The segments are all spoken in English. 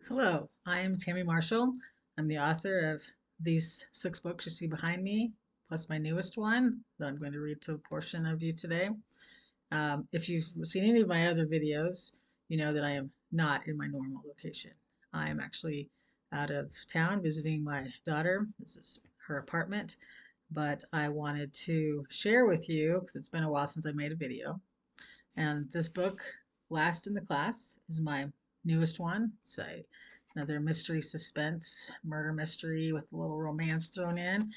Hello, I am Tammy Marshall. I'm the author of these 6 books you see behind me, plus my newest one that I'm going to read to a portion of you today. If you've seen any of my other videos, you know that I am not in my normal location. I am actually out of town visiting my daughter. This is her apartment, but I wanted to share with you, because it's been a while since I made a video. And this book, Last in the Class, is my newest one. It's another mystery suspense murder mystery with a little romance thrown in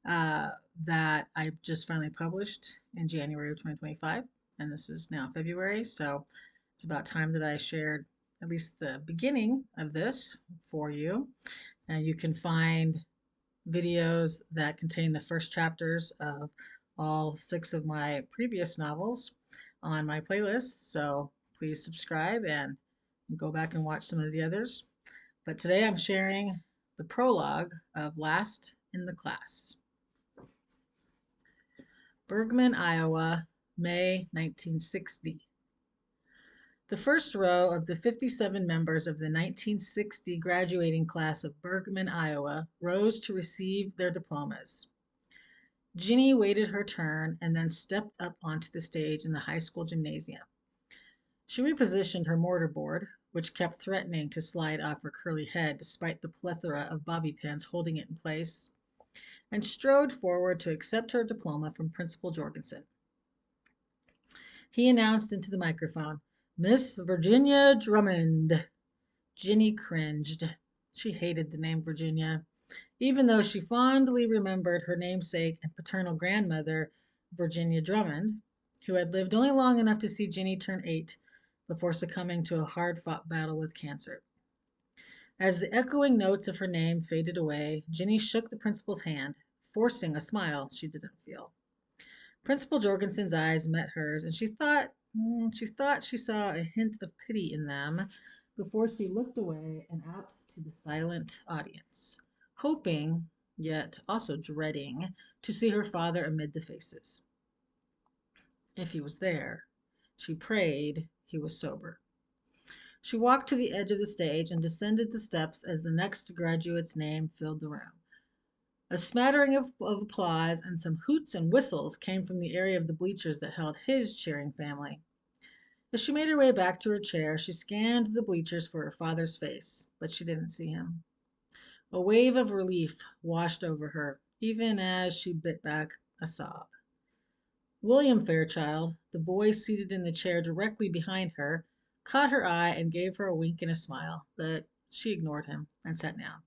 uh, that I just finally published in January of 2025. And this is now February. So it's about time that I shared at least the beginning of this for you. And you can find videos that contain the first chapters of all 6 of my previous novels on my playlist. So please subscribe and go back and watch some of the others. But today I'm sharing the prologue of Last in the Class. Bergman, Iowa, May 1960. The first row of the 57 members of the 1960 graduating class of Bergman, Iowa, rose to receive their diplomas. Ginny waited her turn and then stepped up onto the stage in the high school gymnasium. She repositioned her mortarboard, which kept threatening to slide off her curly head despite the plethora of bobby pins holding it in place, and strode forward to accept her diploma from Principal Jorgensen. He announced into the microphone, "Miss Virginia Drummond." Ginny cringed. She hated the name Virginia, even though she fondly remembered her namesake and paternal grandmother, Virginia Drummond, who had lived only long enough to see Ginny turn 8 before succumbing to a hard-fought battle with cancer. As the echoing notes of her name faded away, Ginny shook the principal's hand, forcing a smile she didn't feel. Principal Jorgensen's eyes met hers, and she thought she saw a hint of pity in them before she looked away and out to the silent audience, hoping, yet also dreading, to see her father amid the faces. If he was there, she prayed he was sober. She walked to the edge of the stage and descended the steps as the next graduate's name filled the room. A smattering of applause and some hoots and whistles came from the area of the bleachers that held his cheering family. As she made her way back to her chair, she scanned the bleachers for her father's face, but she didn't see him. A wave of relief washed over her, even as she bit back a sob. William Fairchild, the boy seated in the chair directly behind her, caught her eye and gave her a wink and a smile, but she ignored him and sat down.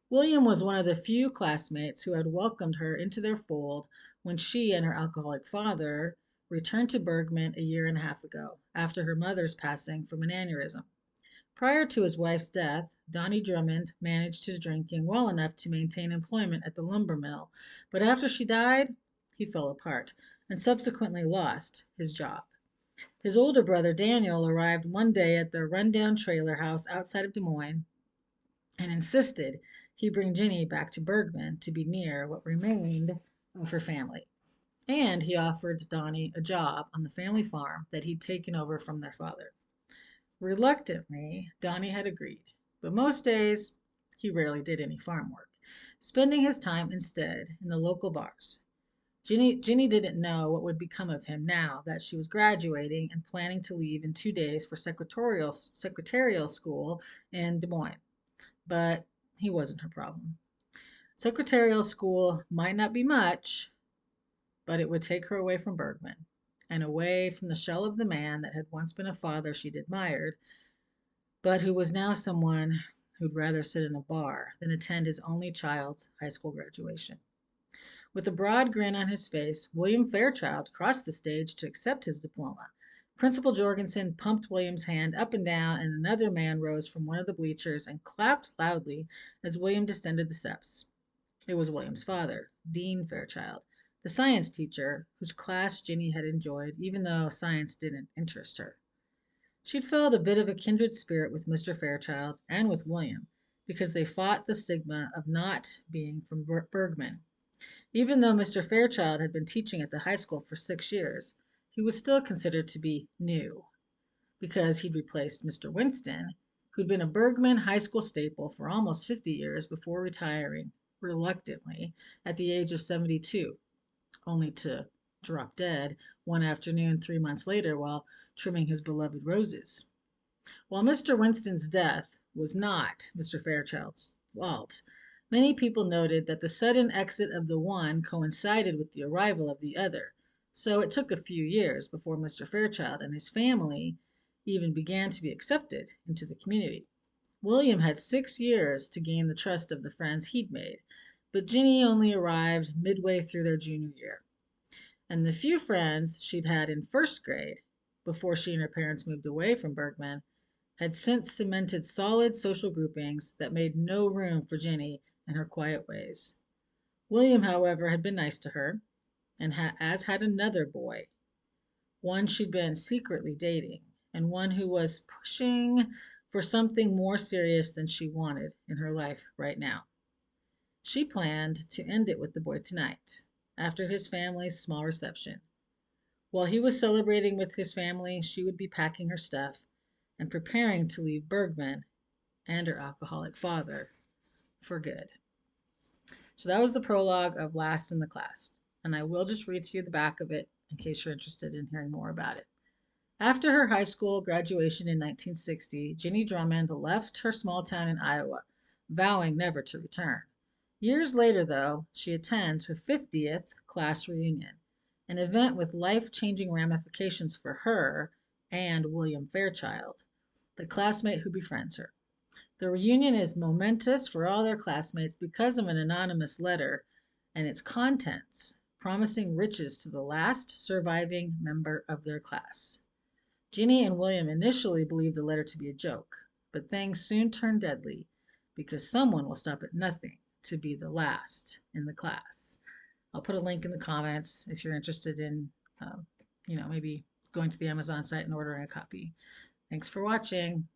William was one of the few classmates who had welcomed her into their fold when she and her alcoholic father returned to Bergman a year and a half ago, after her mother's passing from an aneurysm. Prior to his wife's death, Donnie Drummond managed his drinking well enough to maintain employment at the lumber mill, but after she died, he fell apart and subsequently lost his job. His older brother Daniel arrived one day at the rundown trailer house outside of Des Moines and insisted he bring Ginny back to Bergman to be near what remained of her family. And he offered Donnie a job on the family farm that he'd taken over from their father. Reluctantly, Donnie had agreed, but most days he rarely did any farm work, spending his time instead in the local bars. Ginny didn't know what would become of him now that she was graduating and planning to leave in 2 days for secretarial school in Des Moines, but he wasn't her problem. Secretarial school might not be much, but it would take her away from Bergman and away from the shell of the man that had once been a father she'd admired, but who was now someone who'd rather sit in a bar than attend his only child's high school graduation. With a broad grin on his face, William Fairchild crossed the stage to accept his diploma. Principal Jorgensen pumped William's hand up and down, and another man rose from one of the bleachers and clapped loudly as William descended the steps. It was William's father, Dean Fairchild, the science teacher whose class Ginny had enjoyed, even though science didn't interest her. She'd felt a bit of a kindred spirit with Mr. Fairchild and with William because they fought the stigma of not being from Bergman. Even though Mr. Fairchild had been teaching at the high school for 6 years, he was still considered to be new because he'd replaced Mr. Winston, who'd been a Bergman high school staple for almost 50 years before retiring reluctantly at the age of 72, only to drop dead one afternoon 3 months later while trimming his beloved roses. While Mr. Winston's death was not Mr. Fairchild's fault, many people noted that the sudden exit of the one coincided with the arrival of the other, so it took a few years before Mr. Fairchild and his family even began to be accepted into the community. William had 6 years to gain the trust of the friends he'd made, but Ginny only arrived midway through their junior year. And the few friends she'd had in first grade, before she and her parents moved away from Bergman, had since cemented solid social groupings that made no room for Ginny and her quiet ways. William, however, had been nice to her, and as had another boy, one she'd been secretly dating, and one who was pushing for something more serious than she wanted in her life right now. She planned to end it with the boy tonight, after his family's small reception. While he was celebrating with his family, she would be packing her stuff and preparing to leave Bergman and her alcoholic father for good. So that was the prologue of Last in the Class, and I will just read to you the back of it in case you're interested in hearing more about it. After her high school graduation in 1960, Ginny Drummond left her small town in Iowa, vowing never to return. Years later, though, she attends her 50th class reunion, an event with life-changing ramifications for her and William Fairchild, the classmate who befriends her. The reunion is momentous for all their classmates because of an anonymous letter and its contents promising riches to the last surviving member of their class. Ginny and William initially believed the letter to be a joke, but things soon turned deadly because someone will stop at nothing to be the last in the class. I'll put a link in the comments if you're interested in, maybe going to the Amazon site and ordering a copy. Thanks for watching.